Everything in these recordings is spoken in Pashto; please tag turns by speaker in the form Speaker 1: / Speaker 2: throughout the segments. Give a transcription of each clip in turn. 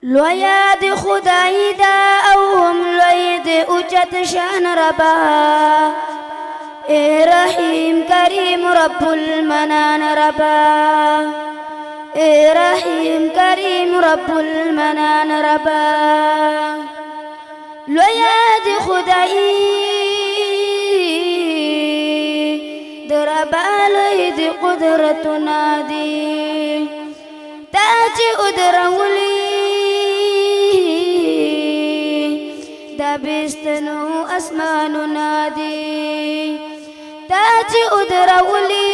Speaker 1: لویا د خدای دا او هم لوی د اوچت شان ربا اے رحیم کریم رب المنان ربا اے رحیم کریم رب المنان ربا لویا د خدای د ربا لوی د قدرتنا دی تاج ادرولی دا بستنو اسماننا دی تاج ادرولی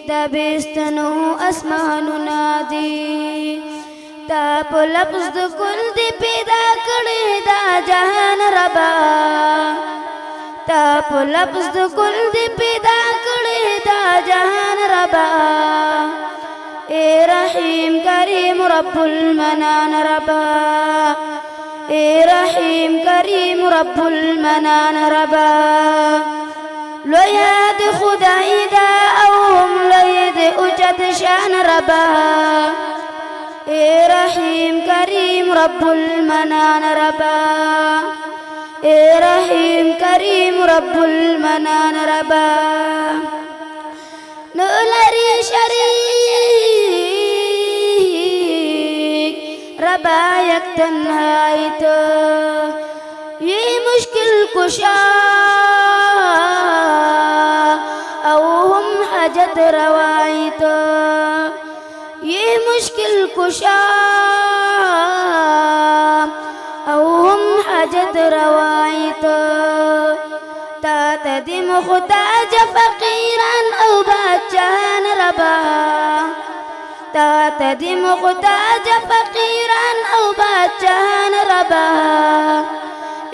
Speaker 1: دا بستنو اسماننا دی تا په لفظ د کل دی پیدا کړی دا جهان ربا تا په لفظ د کل دی پیدا کړی دا جهان ربا اے رحیم کریم رب المنان ربا اے رحیم کریم رب المنان ربا لویا د خدای دا او هم لوی د اوچت شان ربا اے رحیم کریم رب المنان ربا اے رحیم کریم رب المنان ربا نولری شریک ربا یک تنہائی تو یہ مشکل کشا او ہم حاجت روائی تو یہ مشکل کشا او ہم حاجت روائی تو تا تدی مختاج فقیران او بچان ربا تا تدی مختاج فقیران او بچان ربا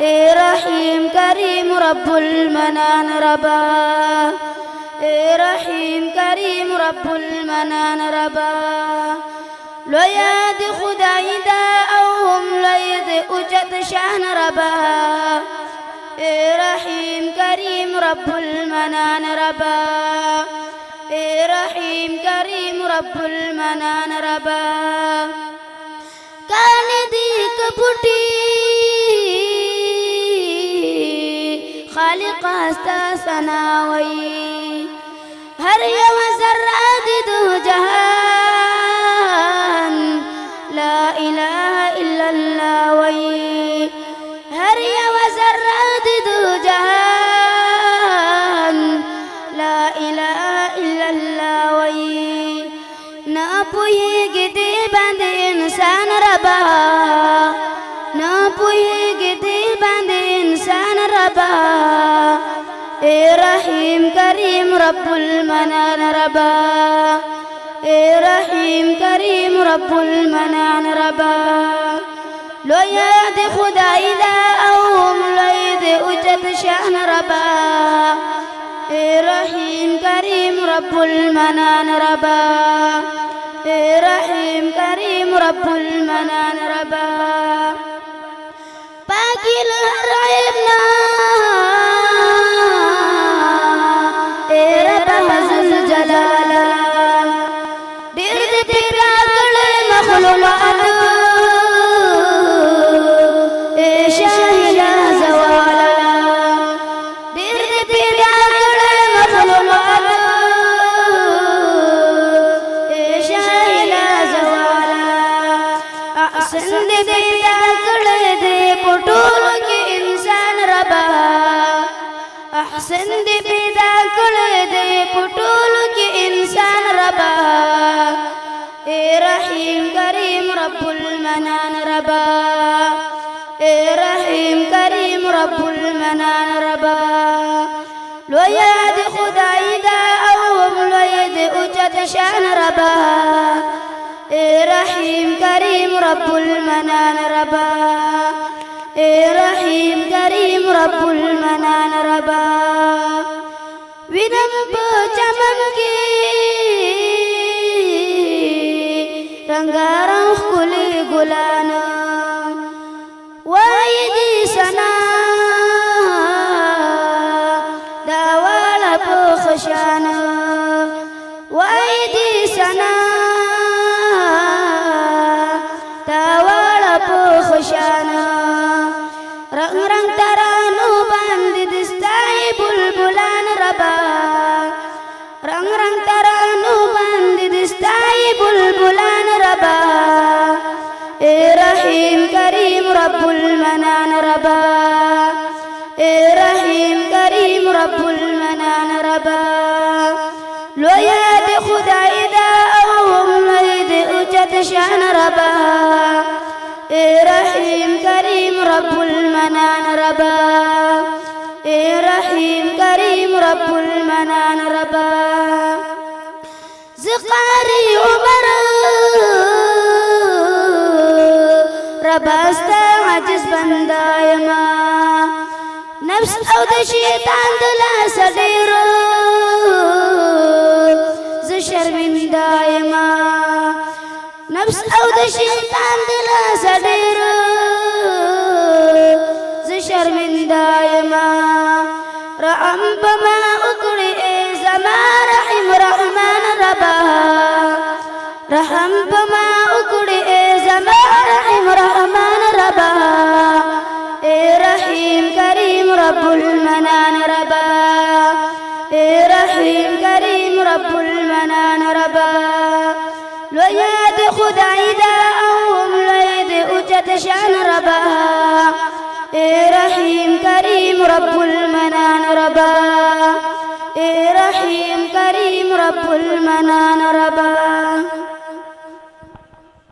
Speaker 1: اے رحیم کریم رب المنان ربا اے رحیم کریم رب المنان ربا لویا د خدای دا او هم لوی د اوچت شان ربا اے رحیم کریم رب المنان ربا اے رحیم کریم رب المنان ربا کان دی کپٹی خالق استا سناوی ہر یو ذرہ دی دو جہان لا الہ الا اللہ وی ہر یو ذرہ دی دو جہان لا الہ الا اللہ وی نا پوئیگی دی بند انسان ربا نا پوئیگی دی بند انسان ربا اے رحیم کریم رب المنان ربا اے رحیم کریم رب المنان ربا لویا د خدای دا او هم لوی د اوچت شان ربا اے رحیم کریم رب المنان ربا اے رحیم کریم رب المنان ربا پاکی لہر عیبنا اے رب ذل جلالا دیر دی پیدا کڑے مخلوقات اے شاہی زوالا دیر دی پیدا کڑے مخلوقات اے شاہی زوالا احسن دی پیدا کڑے دے پٹول کی انسان ربا احسن دی پیدا کڑے دے پٹول کی انسان ربا اے رحیم کریم رب المنان ربا اے رحیم کریم رب المنان ربا لویا د خدای دا او هم لوی د اوچت شان ربا اے رحیم کریم رب المنان ربا اے رحیم کریم رب المنان ربا وینم په چمن کې رنگارنگ ښکلي ګلان وای دي سنا دا واړه په
Speaker 2: 不 خشانا وایدی سنا
Speaker 1: رب المنان ربا رحیم کریم رب المنان ربا لویا د خدای دا او هم لوی د اوچت شان ربا رحیم کریم رب المنان ربا رحیم کریم رب المنان ربا زقاری عمر ربا استا عجز بندایما نفس او د شیطان دلا سډیرو ز شرمندایما نفس او د شیطان دلا سډیرو ز شرمندایما رحم بما اکړې زما رحیم رحمان ربا رحم بما اکړې زما رحیم رحمان ربا رحیم کریم رب المنان ربا رحیم کریم رب المنان ربا لویا د خدای دا او هم لوی د اوچت شان ربا رحیم کریم رب المنان ربا رحیم کریم رب المنان ربا